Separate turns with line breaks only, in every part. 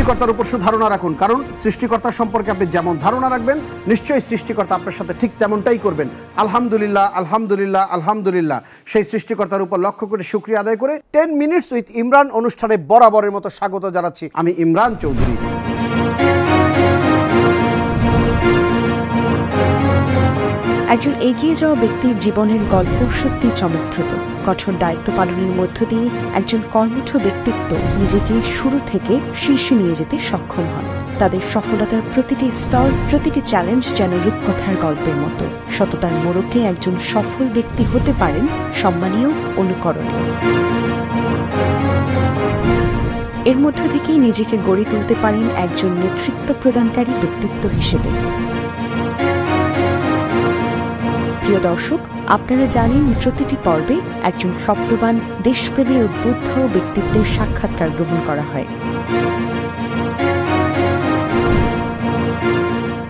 সৃষ্টিকর্তার উপর ধারণা রাখুন, কারণ সৃষ্টিকর্তা সম্পর্কে আপনি যেমন ধারণা রাখবেন নিশ্চয়ই সৃষ্টিকর্তা আপনার সাথে ঠিক তেমনটাই করবেন। আলহামদুলিল্লাহ, আলহামদুলিল্লাহ, আলহামদুলিল্লাহ। সেই সৃষ্টিকর্তার উপর লক্ষ্য করে শুকরিয়া আদায় করে 10 মিনিটস উইথ ইমরান অনুষ্ঠানে বরাবরের মতো স্বাগত জানাচ্ছি আমি ইমরান চৌধুরী।
একজন এগিয়ে যাওয়া ব্যক্তির জীবনের গল্প সত্যি চমকপ্রদ। কঠোর দায়িত্ব পালনের মধ্য দিয়ে একজন কর্মঠ ব্যক্তিত্ব নিজেকে শুরু থেকে শীর্ষে নিয়ে যেতে সক্ষম হন। তাদের সফলতার প্রতিটি স্তর, প্রতিটি চ্যালেঞ্জ যেন রূপকথার গল্পের মতো। সততার মোড়কে একজন সফল ব্যক্তি হতে পারেন সম্মানীয়, অনুকরণীয়। এর মধ্য থেকেই নিজেকে গড়ে তুলতে পারেন একজন নেতৃত্ব প্রদানকারী ব্যক্তিত্ব হিসেবে। প্রিয় দর্শক, আপনারা জানেন প্রতিটি পর্বে একজন স্বপ্নবান দেশপ্রেমী উদ্বুদ্ধ ব্যক্তিত্বের সাক্ষাৎকার গ্রহণ করা হয়।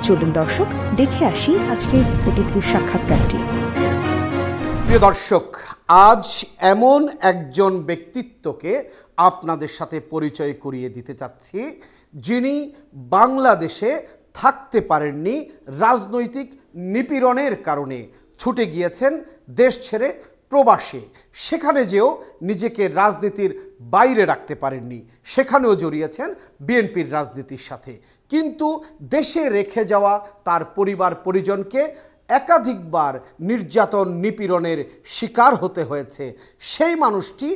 চলুন দর্শক, দেখে আসি আজকের অতিথির সাক্ষাৎকারটি।
প্রিয় দর্শক, আজ এমন একজন ব্যক্তিত্বকে আপনাদের সাথে পরিচয় করিয়ে দিতে চাচ্ছি, যিনি বাংলাদেশে থাকতে পারেননি রাজনৈতিক নিপীড়নের কারণে, ছুটে গিয়েছেন দেশ ছেড়ে প্রবাসে। সেখানে যেও নিজেকে রাজনীতির বাইরে রাখতে পারেননি, সেখানেও জড়িয়েছেন বিএনপির রাজনীতির সাথে। কিন্তু দেশে রেখে যাওয়া তার পরিবার পরিজনকে একাধিকবার নির্যাতন নিপীড়নের শিকার হতে হয়েছে। সেই মানুষটি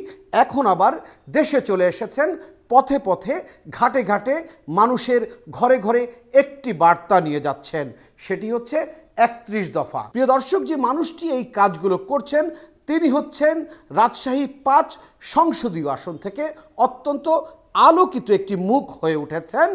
এখন আবার দেশে চলে এসেছেন, পথে পথে ঘাটে ঘাটে মানুষের ঘরে ঘরে একটি বার্তা নিয়ে যাচ্ছেন, সেটি হচ্ছে 31 দফা। প্রিয় দর্শক, যে মানুষটি এই কাজগুলো করছেন তিনি হচ্ছেন রাজশাহী 5 সংসদীয় আসন থেকে অত্যন্ত আলোকিত একটি মুখ হয়ে উঠেছেন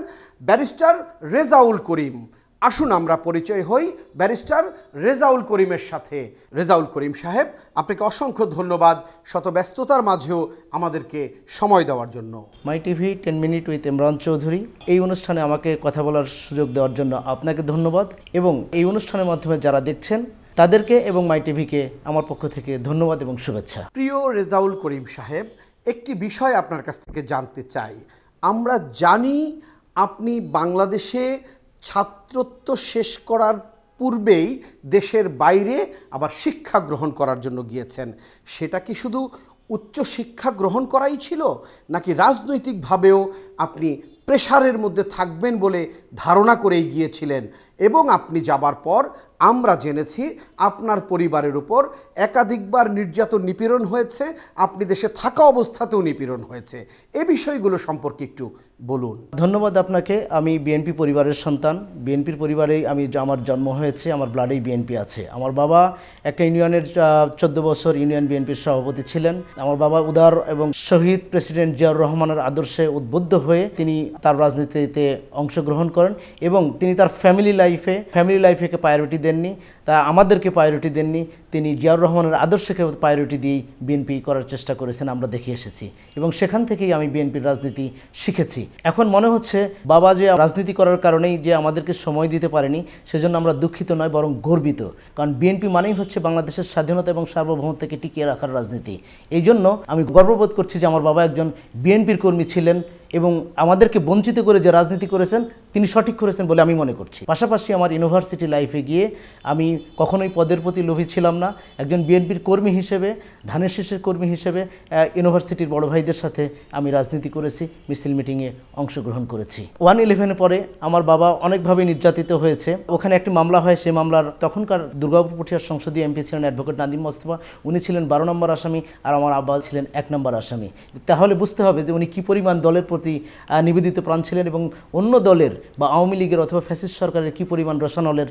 ব্যারিস্টার রেজাউল করিম। আসুন আমরা পরিচয় হই ব্যারিস্টার রেজাউল করিমের সাথে। রেজাউল করিম সাহেব, আপনাকে অসংখ্য ধন্যবাদ শত ব্যস্ততার মাঝেও আমাদেরকে সময় দেওয়ার জন্য।
My TV 10 minute with Imran Chowdhury, এই অনুষ্ঠানে আমাকে কথা বলার সুযোগ দেওয়ার জন্য আপনাকে ধন্যবাদ, এবং এই অনুষ্ঠানের মাধ্যমে যারা দেখছেন তাদেরকে এবং মাই টিভিকে আমার পক্ষ থেকে ধন্যবাদ এবং শুভেচ্ছা।
প্রিয় রেজাউল করিম সাহেব, একটি বিষয় আপনার কাছ থেকে জানতে চাই। আমরা জানি আপনি বাংলাদেশে ছাত্রত্ব শেষ করার পূর্বেই দেশের বাইরে আবার শিক্ষা গ্রহণ করার জন্য গিয়েছেন। সেটা কি শুধু উচ্চ শিক্ষা গ্রহণ করাই ছিল, নাকি রাজনৈতিকভাবেও আপনি প্রেশারের মধ্যে থাকবেন বলে ধারণা করেই গিয়েছিলেন? এবং আপনি যাবার পর আমরা জেনেছি আপনার পরিবারের উপর একাধিকবার নির্যাতন নিপীড়ন হয়েছে, আপনি দেশে থাকা অবস্থাতেও নিপীড়ন হয়েছে। এ বিষয়গুলো সম্পর্কে একটু বলুন।
ধন্যবাদ আপনাকে। আমি বিএনপি পরিবারের সন্তান। বিএনপির পরিবারেই আমার জন্ম হয়েছে, আমার ব্লাডেই বিএনপি আছে। আমার বাবা একটা ইউনিয়নের 14 বছর ইউনিয়ন বিএনপির সভাপতি ছিলেন। আমার বাবা উদার এবং শহীদ প্রেসিডেন্ট জিয়াউর রহমানের আদর্শে উদ্বুদ্ধ হয়ে তিনি তার রাজনীতিতে অংশগ্রহণ করেন, এবং তিনি তার ফ্যামিলি লাইফেকে প্রায়োরিটি দেননি, তা আমাদেরকে প্রায়োরিটি দেননি। তিনি জিয়াউর রহমানের আদর্শকে প্রায়োরিটি দিয়েই বিএনপি করার চেষ্টা করেছেন, আমরা দেখে এসেছি, এবং সেখান থেকেই আমি বিএনপির রাজনীতি শিখেছি। এখন মনে হচ্ছে বাবা যে রাজনীতি করার কারণেই যে আমাদেরকে সময় দিতে পারেনি, সেজন্য আমরা দুঃখিত নয়, বরং গর্বিত। কারণ বিএনপি মানেই হচ্ছে বাংলাদেশের স্বাধীনতা এবং সার্বভৌমত্বকে টিকিয়ে রাখার রাজনীতি। এই জন্য আমি গর্ববোধ করছি যে আমার বাবা একজন বিএনপির কর্মী ছিলেন, এবং আমাদেরকে বঞ্চিত করে যে রাজনীতি করেছেন তিনি সঠিক করেছেন বলে আমি মনে করছি। পাশাপাশি আমার ইউনিভার্সিটি লাইফে গিয়ে আমি কখনোই পদের প্রতি লোভী ছিলাম না। একজন বিএনপির কর্মী হিসেবে, ধানের শীষের কর্মী হিসেবে ইউনিভার্সিটির বড় ভাইদের সাথে আমি রাজনীতি করেছি, মিছিল মিটিংয়ে অংশগ্রহণ করেছি। 1/11 পরে আমার বাবা অনেকভাবে নির্যাতিত হয়েছে। ওখানে একটি মামলা হয়, সেই মামলার তখনকার দুর্গাপুর পুঠিয়ার সংসদীয় এমপি ছিলেন অ্যাডভোকেট নাদিম মোস্তফা, উনি ছিলেন 12 নম্বর আসামি, আর আমার আব্বা ছিলেন 1 নম্বর আসামি। তাহলে বুঝতে হবে যে উনি কী পরিমাণ দলের প্রতি নিবেদিত প্রাণ ছিলেন, এবং অন্য দলের বা আওয়ামী লীগের অথবা ফ্যাসিস্ট সরকারের কী পরিমাণ রসানলের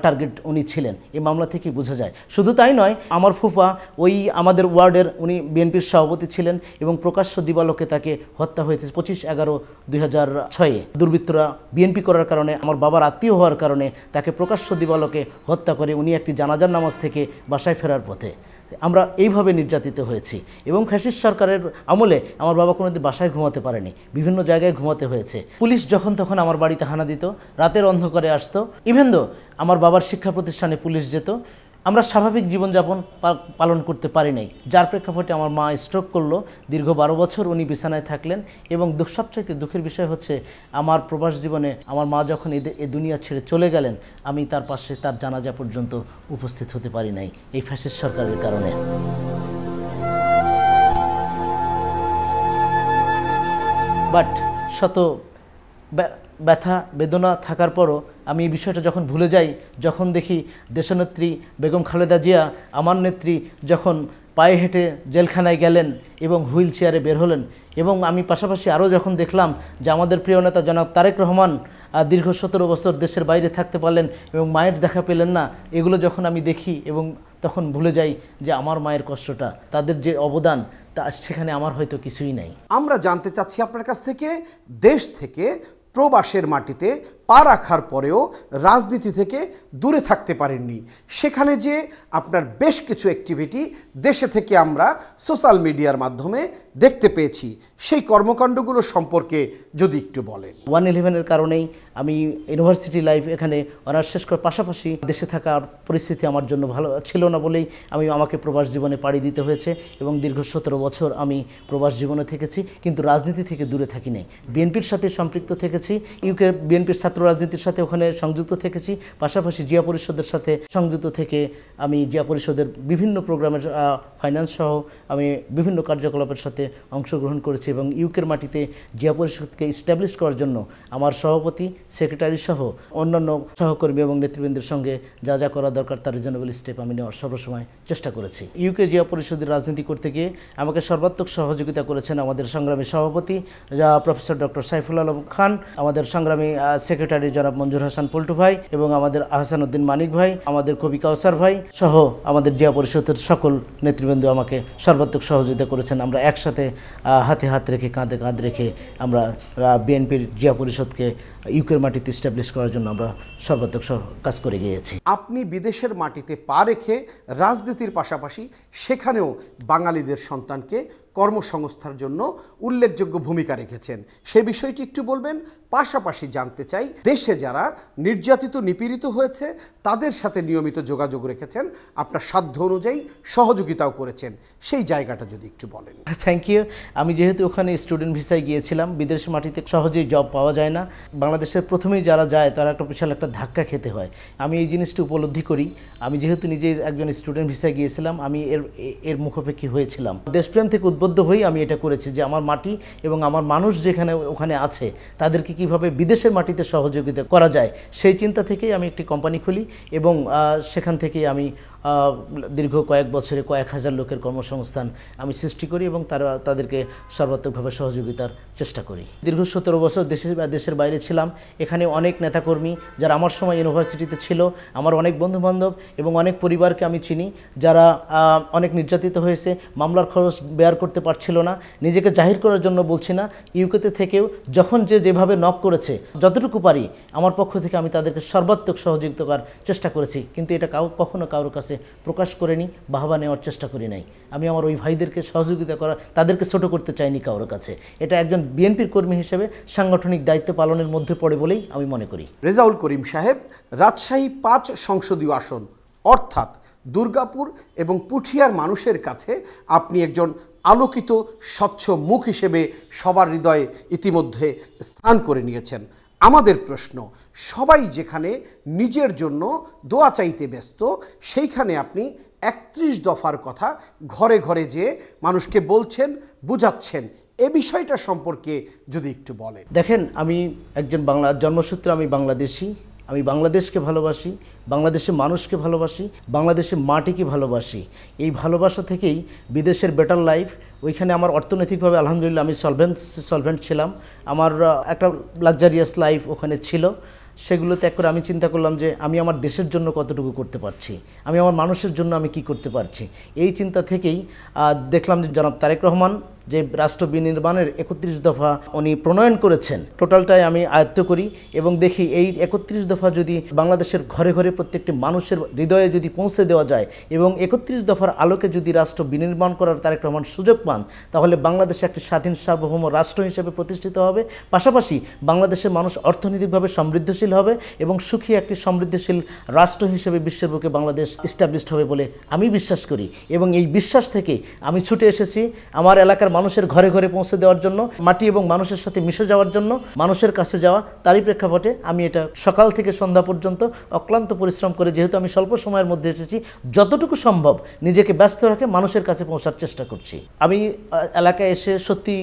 টার্গেট উনি ছিলেন, এই মামলা থেকেই বোঝা যায়। শুধু তাই নয়, আমার ফুফা ওই আমাদের ওয়ার্ডের, উনি বিএনপির সভাপতি ছিলেন, এবং প্রকাশ্য দিবালোকে তাকে হত্যা হয়েছে 25/11/2006। দুর্বৃত্তরা বিএনপি করার কারণে, আমার বাবার আত্মীয় হওয়ার কারণে তাকে প্রকাশ্য দিবালোকে হত্যা করে উনি একটি জানাজার নামাজ থেকে বাসায় ফেরার পথে। আমরা এইভাবে নির্যাতিত হয়েছি, এবং ফ্যাসিস্ট সরকারের আমলে আমার বাবা কোনোদিন বাসায় ঘুমাতে পারেনি, বিভিন্ন জায়গায় ঘুমাতে হয়েছে। পুলিশ যখন তখন আমার বাড়িতে হানা দিত, রাতের অন্ধকারে আসতো। ইভেন দো আমার বাবার শিক্ষা প্রতিষ্ঠানে পুলিশ যেত, আমরা স্বাভাবিক জীবনযাপন পালন করতে পারি নাই, যার প্রেক্ষাপটে আমার মা স্ট্রোক করলো। দীর্ঘ 12 বছর উনি বিছানায় থাকলেন এবং সবচাইতে দুঃখের বিষয় হচ্ছে আমার প্রবাস জীবনে আমার মা যখন এই দুনিয়া ছেড়ে চলে গেলেন, আমি তার পাশে তার জানাজা পর্যন্ত উপস্থিত হতে পারি নাই এই ফ্যাসিস্ট সরকারের কারণে। বাট শত ব্যথা বেদনা থাকার পরও আমি এই বিষয়টা যখন ভুলে যাই, যখন দেখি দেশনেত্রী বেগম খালেদা জিয়া আমার নেত্রী যখন পায়ে হেঁটে জেলখানায় গেলেন এবং হুইল চেয়ারে বের হলেন, এবং আমি পাশাপাশি আরও যখন দেখলাম যে আমাদের প্রিয় নেতা জনাব তারেক রহমান দীর্ঘ 17 বছর দেশের বাইরে থাকতে পারলেন এবং মায়ের দেখা পেলেন না, এগুলো যখন আমি দেখি এবং তখন ভুলে যাই যে আমার মায়ের কষ্টটা, তাদের যে অবদান, তা সেখানে আমার হয়তো কিছুই নাই।
আমরা জানতে চাচ্ছি আপনার কাছ থেকে, দেশ থেকে প্রবাসের মাটিতে পা রাখার পরেও রাজনীতি থেকে দূরে থাকতে পারেননি, সেখানে যে আপনার বেশ কিছু অ্যাক্টিভিটি দেশে থেকে আমরা সোশ্যাল মিডিয়ার মাধ্যমে দেখতে পেয়েছি, সেই কর্মকাণ্ডগুলো সম্পর্কে যদি একটু বলেন।
111-এর কারণেই আমি ইউনিভার্সিটি লাইফ এখানে অনার্স শেষ করার পাশাপাশি দেশে থাকার পরিস্থিতি আমার জন্য ভালো ছিল না বলেই আমাকে প্রবাস জীবনে পাড়ি দিতে হয়েছে এবং দীর্ঘ 17 বছর আমি প্রবাস জীবনে থেকেছি, কিন্তু রাজনীতি থেকে দূরে থাকি নাই। বিএনপির সাথে সম্পৃক্ত থেকেছি, ইউকে বিএনপির ছাত্র রাজনীতির সাথে ওখানে সংযুক্ত থেকেছি, পাশাপাশি জিয়া পরিষদের সাথে সংযুক্ত থেকে আমি জিয়া পরিষদের বিভিন্ন প্রোগ্রামের ফাইন্যান্স সহ আমি বিভিন্ন কার্যকলাপের সাথে অংশগ্রহণ করেছি এবং ইউকের মাটিতে জিয়া পরিষদকে ইস্টাবলিশ করার জন্য আমার সভাপতি, সেক্রেটারি সহ অন্যান্য সহকর্মী এবং নেতৃবৃন্দের সঙ্গে যা যা করা দরকার তার রিজনেবল স্টেপ আমি নেওয়ার সর্বসময় চেষ্টা করেছি। ইউকে জিয়া পরিষদের রাজনীতি করতে গিয়ে আমাকে সর্বাত্মক সহযোগিতা করেছেন আমাদের সংগ্রামী সভাপতি প্রফেসর ডক্টর সাইফুল আলম খান, আমাদের সংগ্রামী সেক্রেটারি জনাব মঞ্জুর হাসান পল্টু ভাই এবং আমাদের আহসান উদ্দিন মানিক ভাই, আমাদের কবি কাউসার ভাই সহ আমাদের জিয়া পরিষদের সকল নেতৃবৃন্দ আমাকে সর্বাত্মক সহযোগিতা করেছেন। আমরা একসাথে হাতে হাত রেখে কাঁধে কাঁধ রেখে আমরা বিএনপির জিয়া পরিষদকে ইউকের মাটিতে এস্টাবলিশ করার জন্য আমরা সর্বাত্মক কাজ করে গিয়েছি।
আপনি বিদেশের মাটিতে পা রেখে রাজনীতির পাশাপাশি সেখানেও বাঙালিদের সন্তানকে কর্মসংস্থার জন্য উল্লেখযোগ্য ভূমিকা রেখেছেন, সে বিষয়টি একটু বলবেন। পাশাপাশি জানতে চাই, দেশে যারা নির্যাতিত নিপীড়িত হয়েছে তাদের সাথে নিয়মিত যোগাযোগ রেখেছেন, আপনার সাধ্য অনুযায়ী সহযোগিতাও করেছেন, সেই জায়গাটা যদি একটু বলেন।
Thank you. আমি যেহেতু ওখানে স্টুডেন্ট ভিসায় গিয়েছিলাম, বিদেশ মাটিতে সহজেই জব পাওয়া যায় না, বাংলাদেশের প্রথমেই যারা যায় তারা একটা বিশাল একটা ধাক্কা খেতে হয়। আমি এই জিনিসটি উপলব্ধি করি। আমি যেহেতু নিজে একজন স্টুডেন্ট ভিসায় গিয়েছিলাম, আমি এর মুখোপেক্ষী হয়েছিলাম। দেশপ্রেম থেকে উদ্বুদ্ধ হয়েই আমি এটা করেছি যে আমার মাটি এবং আমার মানুষ যেখানে ওখানে আছে তাদেরকে কিভাবে বিদেশের মাটিতে সহযোগিতা করা যায়, সেই চিন্তা থেকেই আমি একটি কোম্পানি খুলি এবং সেখান থেকেই আমি দীর্ঘ কয়েক বছরে কয়েক হাজার লোকের কর্মসংস্থান আমি সৃষ্টি করি এবং তাদেরকে সর্বাত্মকভাবে সহযোগিতার চেষ্টা করি। দীর্ঘ 17 বছর দেশের বাইরে ছিলাম। এখানে অনেক নেতাকর্মী যারা আমার সময় ইউনিভার্সিটিতে ছিল, আমার অনেক বন্ধুবান্ধব এবং অনেক পরিবারকে আমি চিনি যারা অনেক নির্যাতিত হয়েছে, মামলার খরচ বেয়ার করতে পারছিল না, নিজেকে জাহির করার জন্য বলছি না, ইউকেতে থেকেও যখন যেভাবে নক করেছে যতটুকু পারি আমার পক্ষ থেকে আমি তাদেরকে সর্বাত্মক সহযোগিতা করার চেষ্টা করেছি, কিন্তু এটা কখনো কারোর কাছে প্রকাশ করিনি, বাহবা নেওয়ার চেষ্টা করি নাই। আমি আমার ওই ভাইদেরকে সহযোগিতা করা, তাদেরকে ছোট করতে চাইনি কারোর কাছে। এটা একজন বিএনপির কর্মী হিসেবে সাংগঠনিক দায়িত্ব পালনের মধ্যে পড়ে বলেই আমি মনে করি।
রেজাউল করিম সাহেব, রাজশাহী 5 সংসদীয় আসন অর্থাৎ দুর্গাপুর এবং পুঠিয়ার মানুষের কাছে আপনি একজন আলোকিত স্বচ্ছ মুখ হিসেবে সবার হৃদয়ে ইতিমধ্যে স্থান করে নিয়েছেন। আমাদের প্রশ্ন, সবাই যেখানে নিজের জন্য দোয়া চাইতে ব্যস্ত, সেইখানে আপনি 31 দফার কথা ঘরে ঘরে যে মানুষকে বলছেন, বুঝাচ্ছেন, এ বিষয়টা সম্পর্কে যদি একটু বলেন।
দেখেন, আমি একজন জন্মসূত্রে আমি বাংলাদেশি, আমি বাংলাদেশকে ভালোবাসি, বাংলাদেশের মানুষকে ভালোবাসি, বাংলাদেশের মাটিকে ভালোবাসি। এই ভালোবাসা থেকেই বিদেশের বেটার লাইফ, ওইখানে আমার অর্থনৈতিকভাবে আলহামদুলিল্লাহ আমি সলভেন্ট ছিলাম, আমার একটা লাক্সারিয়াস লাইফ ওখানে ছিল। সেগুলো ত্যাগ করে আমি চিন্তা করলাম যে আমি আমার দেশের জন্য কতটুকু করতে পারছি, আমি আমার মানুষের জন্য আমি কি করতে পারছি। এই চিন্তা থেকেই দেখলাম যে জনাব তারেক রহমান যে রাষ্ট্র বিনির্মাণের 31 দফা উনি প্রণয়ন করেছেন, টোটালটাই আমি আয়ত্ত করি এবং দেখি এই 31 দফা যদি বাংলাদেশের ঘরে ঘরে প্রত্যেকটি মানুষের হৃদয়ে যদি পৌঁছে দেওয়া যায় এবং 31 দফার আলোকে যদি রাষ্ট্র বিনির্মাণ করার তারেক রহমান সুযোগ পান, তাহলে বাংলাদেশ একটি স্বাধীন সার্বভৌম রাষ্ট্র হিসেবে প্রতিষ্ঠিত হবে। পাশাপাশি বাংলাদেশের মানুষ অর্থনৈতিকভাবে সমৃদ্ধশীল হবে এবং সুখী একটি সমৃদ্ধশীল রাষ্ট্র হিসেবে বিশ্বের বুকে বাংলাদেশ এস্টাবলিশড হবে বলে আমি বিশ্বাস করি। এবং এই বিশ্বাস থেকে আমি ছুটে এসেছি আমার এলাকার মানুষের ঘরে ঘরে পৌঁছে দেওয়ার জন্য, মাটি এবং মানুষের সাথে মিশে যাওয়ার জন্য, মানুষের কাছে যাওয়া। তারই প্রেক্ষাপটে আমি এটা সকাল থেকে সন্ধ্যা পর্যন্ত অক্লান্ত পরিশ্রম করে, যেহেতু আমি স্বল্প সময়ের মধ্যে এসেছি, যতটুকু সম্ভব নিজেকে ব্যস্ত রাখে মানুষের কাছে পৌঁছার চেষ্টা করছি। আমি এলাকায় এসে সত্যি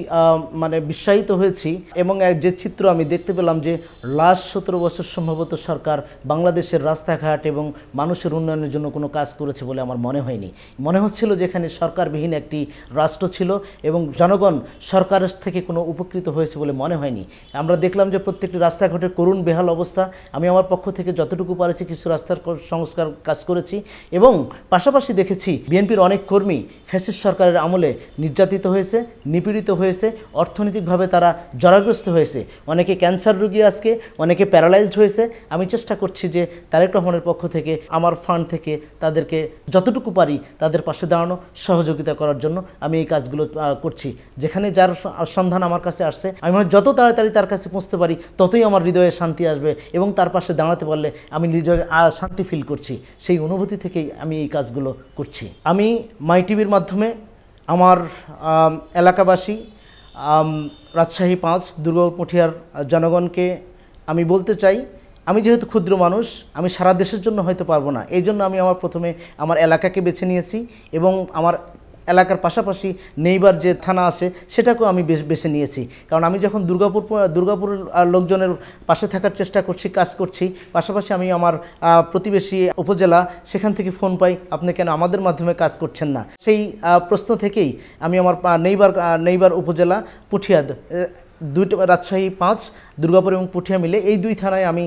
মানে বিস্ময়িত হয়েছি এবং যে চিত্র আমি দেখতে পেলাম যে লাস্ট 17 বছর সম্ভবত সরকার বাংলাদেশের রাস্তাঘাট এবং মানুষের উন্নয়নের জন্য কোনো কাজ করেছে বলে আমার মনে হয়নি। মনে হচ্ছিল যেখানে সরকারবিহীন একটি রাষ্ট্র ছিল এবং জনগণ সরকারের থেকে কোনো উপকৃত হয়েছে বলে মনে হয়নি। আমরা দেখলাম যে প্রত্যেকটি রাস্তাঘাটের করুণ বেহাল অবস্থা। আমি আমার পক্ষ থেকে যতটুকু পারেছি কিছু রাস্তার সংস্কার কাজ করেছি এবং পাশাপাশি দেখেছি বিএনপির অনেক কর্মী ফ্যাসিস্ট সরকারের আমলে নির্যাতিত হয়েছে, নিপীড়িত হয়েছে, অর্থনৈতিকভাবে তারা জরাগ্রস্ত হয়েছে, অনেকে ক্যান্সার রোগী, আজকে অনেকে প্যারালাইজড হয়েছে। আমি চেষ্টা করছি যে তারেক রহমানের পক্ষ থেকে আমার ফান্ড থেকে তাদেরকে যতটুকু পারি তাদের পাশে দাঁড়ানো, সহযোগিতা করার জন্য আমি এই কাজগুলো করছি। যেখানে যার সন্ধান আমার কাছে আসছে, আমি মনে যত তাড়াতাড়ি তার কাছে পৌঁছতে পারি ততই আমার হৃদয়ে শান্তি আসবে এবং তার পাশে দাঁড়াতে পারলে আমি হৃদয়ে শান্তি ফিল করছি। সেই অনুভূতি থেকেই আমি এই কাজগুলো করছি। আমি মাই টিভির মাধ্যমে আমার এলাকাবাসী, রাজশাহী 5 দুর্গাপুর পুঠিয়ার জনগণকে আমি বলতে চাই, আমি যেহেতু ক্ষুদ্র মানুষ, আমি সারা দেশের জন্য হয়তো পারবো না, এই জন্য আমি প্রথমে আমার এলাকাকে বেছে নিয়েছি এবং আমার এলাকার পাশাপাশি নেইবার যে থানা আছে সেটাকেও আমি বেছে নিয়েছি। কারণ আমি যখন দুর্গাপুর লোকজনের পাশে থাকার চেষ্টা করছি, কাজ করছি, পাশাপাশি আমি আমার প্রতিবেশী উপজেলা, সেখান থেকে ফোন পাই আপনি কেন আমাদের মাধ্যমে কাজ করছেন না। সেই প্রশ্ন থেকেই আমি আমার নেইবার উপজেলা পুঠিয়া, রাজশাহী 5 দুর্গাপুর এবং পুঠিয়া মিলে এই 2 থানায় আমি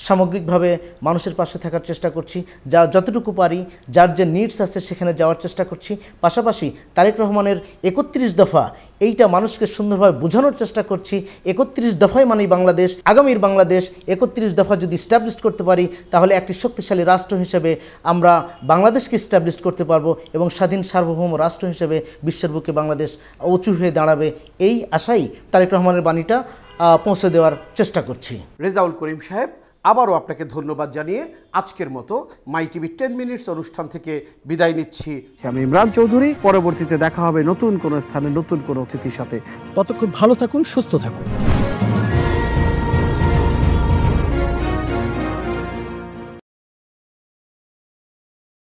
সামগ্রিকভাবে মানুষের পাশে থাকার চেষ্টা করছি, যতটুকু পারি, যার যে নিডস আছে সেখানে যাওয়ার চেষ্টা করছি। পাশাপাশি তারেক রহমানের 31 দফা এইটা মানুষকে সুন্দরভাবে বোঝানোর চেষ্টা করছি। 31 দফাই মানে বাংলাদেশ, আগামীর বাংলাদেশ। 31 দফা যদি স্ট্যাবলিশ করতে পারি তাহলে একটি শক্তিশালী রাষ্ট্র হিসেবে আমরা বাংলাদেশকে স্ট্যাবলিশ করতে পারবো এবং স্বাধীন সার্বভৌম রাষ্ট্র হিসেবে বিশ্বের বুকে বাংলাদেশ উঁচু হয়ে দাঁড়াবে। এই আশাই তারেক রহমানের বাণীটা পৌঁছে দেওয়ার চেষ্টা করছি।
রেজাউল করিম সাহেব, আবারও আপনাকে ধন্যবাদ জানিয়ে আজকের মতো মাই টিভি 10 মিনিটস অনুষ্ঠান থেকে বিদায় নিচ্ছি।
আমি ইমরান চৌধুরী। পরবর্তীতে দেখা হবে নতুন কোনো স্থানে নতুন কোনো অতিথির সাথে।
ততক্ষণ ভালো থাকুন, সুস্থ থাকুন।